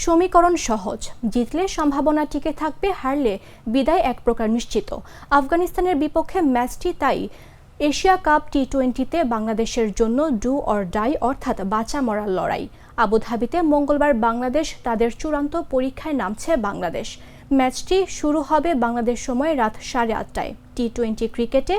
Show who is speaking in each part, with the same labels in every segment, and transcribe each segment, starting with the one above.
Speaker 1: সমীকরণ সহজ, জিতলে সম্ভাবনা টিকে থাকবে, হারলে বিদায় এক প্রকার নিশ্চিত। আফগানিস্তানের বিপক্ষে ম্যাচটি তাই এশিয়া কাপ টি-20তে বাংলাদেশের জন্য ডু অর ডাই অর্থাৎ বাঁচা মরার লড়াই। আবুধাবিতে মঙ্গলবার বাংলাদেশ তাদের চূড়ান্ত পরীক্ষায় নামছে বাংলাদেশ। ম্যাচটি শুরু হবে বাংলাদেশ সময় রাত 8:30টায়। টি-20 ক্রিকেটে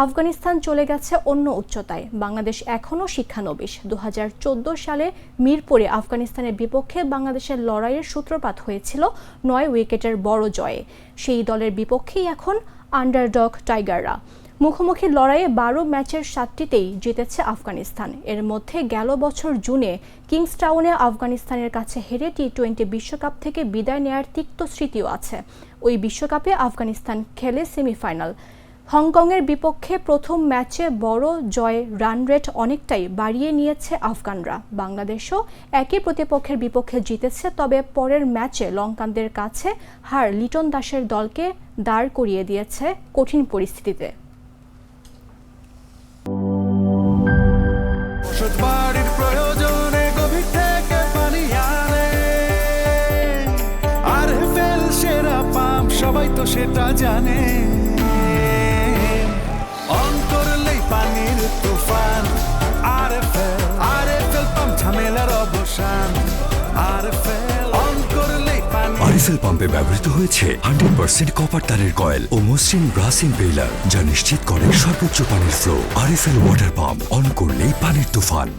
Speaker 1: আফগানিস্তান চলে গেছে অন্য উচ্চতায়। বাংলাদেশ এখনও শিক্ষানবিশ। 2014 সালে মিরপুরে আফগানিস্তানের বিপক্ষে বাংলাদেশের লড়াইয়ের সূত্রপাত হয়েছিল 9 উইকেটের বড় জয়ে। সেই দলের বিপক্ষেই এখন আন্ডারডগ টাইগাররা। মুখোমুখি লড়াইয়ে 12 ম্যাচের 7টিতেই জিতেছে আফগানিস্তান। এর মধ্যে গেল বছর জুনে কিংসটাউনে আফগানিস্তানের কাছে হেরে টি-20 বিশ্বকাপ থেকে বিদায় নেয়ার তিক্ত স্মৃতিও আছে। ওই বিশ্বকাপে আফগানিস্তান খেলে সেমিফাইনাল। হংকংয়ের বিপক্ষে প্রথম ম্যাচে বড় জয়ে রান রেট অনেকটাই বাড়িয়ে নিয়েছে আফগানরা। বাংলাদেশও একই প্রতিপক্ষের বিপক্ষে জিতেছে, তবে পরের ম্যাচে লঙ্কানদের কাছে হার লিটন দাসের দলকে দাঁড় করিয়ে দিয়েছে কঠিন পরিস্থিতিতে।
Speaker 2: বাড়ির প্রয়োজনে গভীর থেকে পানি আনে, আর ফেল সেরা পাম্প সবাই তো সেটা জানে। অন করলেই পানির তুফান, আর ফেল পাম্প ঝামেলার অবসান। আর ফেল অন করলেই পানি।
Speaker 3: আরএফএল পাম্পে ব্যবহৃত হয়েছে 100% কপার তারের কয়েল ও মসৃণ ব্রাস ইম্পেলার, যা নিশ্চিত করে সর্বোচ্চ পানির flow. RFL water pump, on করলেই পানির তুফান।